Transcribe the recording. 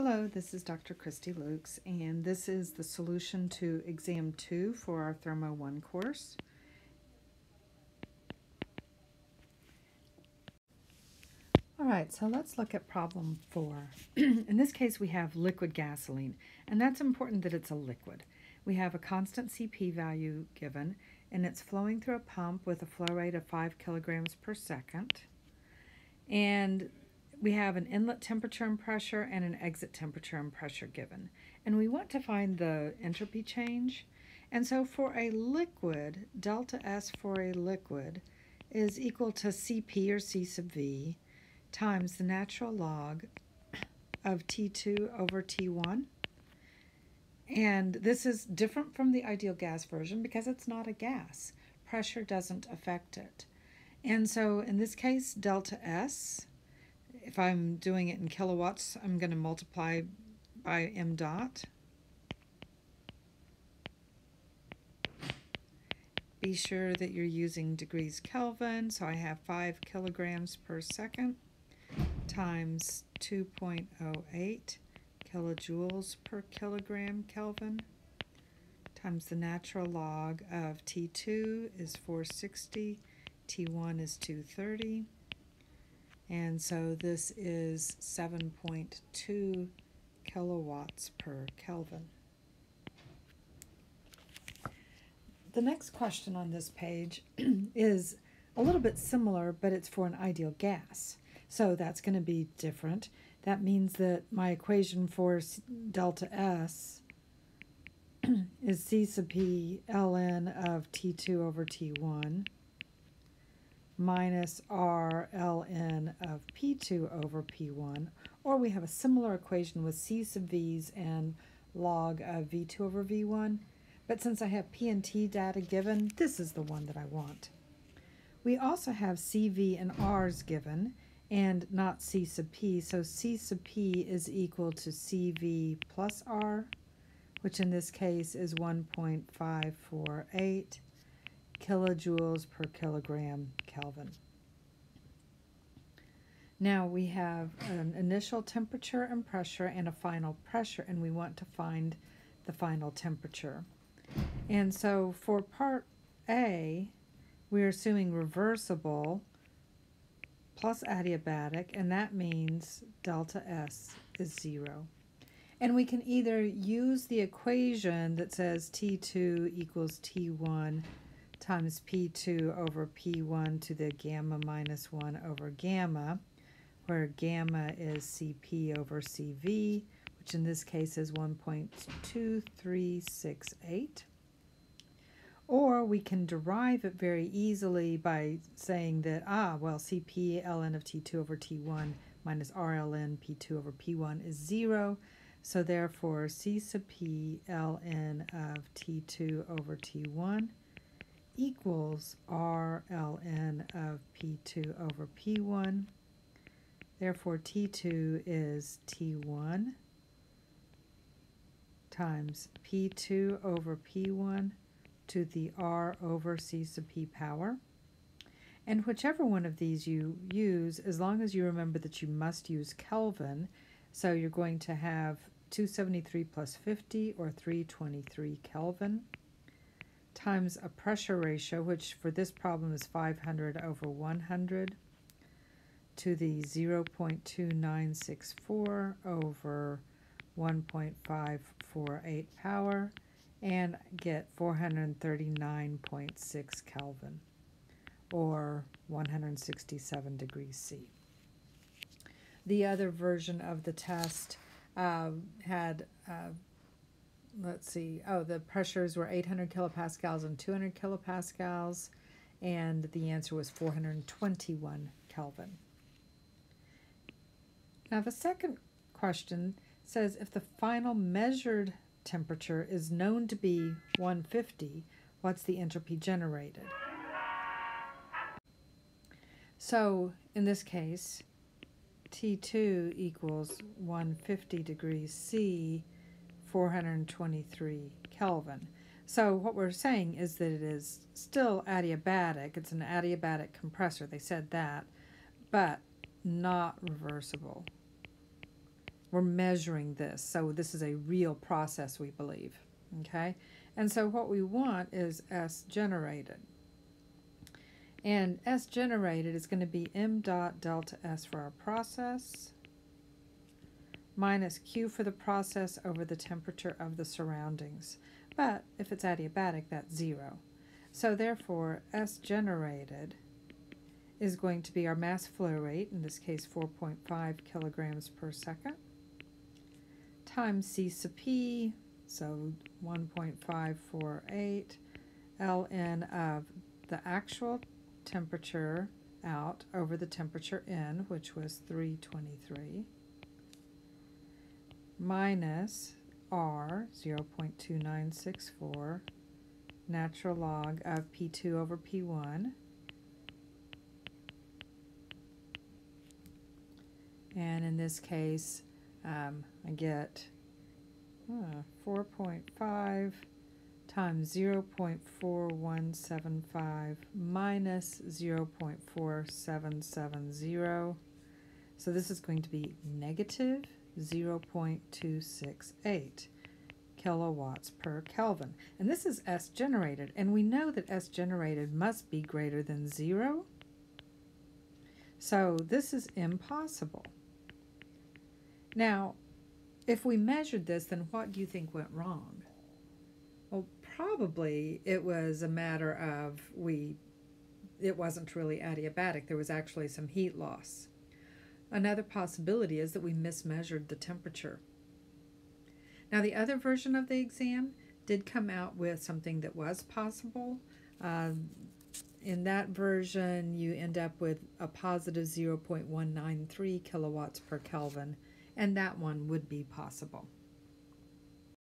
Hello, this is Dr. Christy Lukes, and this is the solution to Exam 2 for our Thermo 1 course. Alright, so let's look at problem 4. In this case, we have liquid gasoline, and that's important that it's a liquid. We have a constant CP value given, and it's flowing through a pump with a flow rate of 5 kilograms per second. And we have an inlet temperature and pressure and an exit temperature and pressure given. And we want to find the entropy change. And so for a liquid, delta S for a liquid is equal to Cp or C sub V times the natural log of T2 over T1. And this is different from the ideal gas version because it's not a gas. Pressure doesn't affect it. And so in this case, delta S, if I'm doing it in kilowatts, I'm going to multiply by m dot. Be sure that you're using degrees Kelvin, so I have 5 kilograms per second times 2.08 kilojoules per kilogram Kelvin times the natural log of T2 is 460, T1 is 230. And so this is 7.2 kilowatts per Kelvin. The next question on this page is a little bit similar, but it's for an ideal gas. So that's going to be different. That means that my equation for delta S is C sub P ln of T2 over T1 minus R ln of P2 over P1, or we have a similar equation with C sub V's and log of V2 over V1, but since I have P and T data given, this is the one that I want. We also have CV and R's given, and not C sub P, so C sub P is equal to CV plus R, which in this case is 1.548 kilojoules per kilogram Kelvin. Now we have an initial temperature and pressure and a final pressure, and we want to find the final temperature. And so for part A, we're assuming reversible plus adiabatic, and that means delta S is 0. And we can either use the equation that says T2 equals T1 times P2 over P1 to the gamma minus 1 over gamma, where gamma is Cp over Cv, which in this case is 1.2368. Or we can derive it very easily by saying that, Cp ln of T2 over T1 minus R ln P2 over P1 is 0. So therefore, C sub P ln of T2 over T1 equals R ln of P2 over P1. Therefore, T2 is T1 times P2 over P1 to the R over C sub P power. And whichever one of these you use, as long as you remember that you must use Kelvin, so you're going to have 273 plus 50, or 323 Kelvin, times a pressure ratio, which for this problem is 500 over 100, to the 0.2964 over 1.548 power, and get 439.6 Kelvin, or 167 degrees C. The other version of the test had the pressures were 800 kilopascals and 200 kilopascals, and the answer was 421 Kelvin. Now the second question says if the final measured temperature is known to be 150, what's the entropy generated? So in this case, T2 equals 150 degrees C, 423 Kelvin. So what we're saying is that it is still adiabatic. It's an adiabatic compressor. They said that, but not reversible. We're measuring this, so this is a real process, we believe. Okay, and so what we want is S generated. And S generated is going to be m dot delta S for our process minus Q for the process over the temperature of the surroundings. But if it's adiabatic, that's 0. So therefore, S generated is going to be our mass flow rate, in this case 4.5 kilograms per second, times C sub P, so 1.548, ln of the actual temperature out over the temperature in, which was 323, minus R, 0.2964, natural log of P2 over P1, and in this case I get 4.5 times 0.4175 minus 0.4770. So this is going to be negative 0.268 kilowatts per Kelvin. And this is S generated, and we know that S generated must be greater than 0. So this is impossible. Now, if we measured this, then what do you think went wrong? Well, probably it was a matter of it wasn't really adiabatic. There was actually some heat loss. Another possibility is that we mismeasured the temperature. Now, the other version of the exam did come out with something that was possible. In that version, you end up with a positive 0.193 kilowatts per Kelvin, and that one would be possible.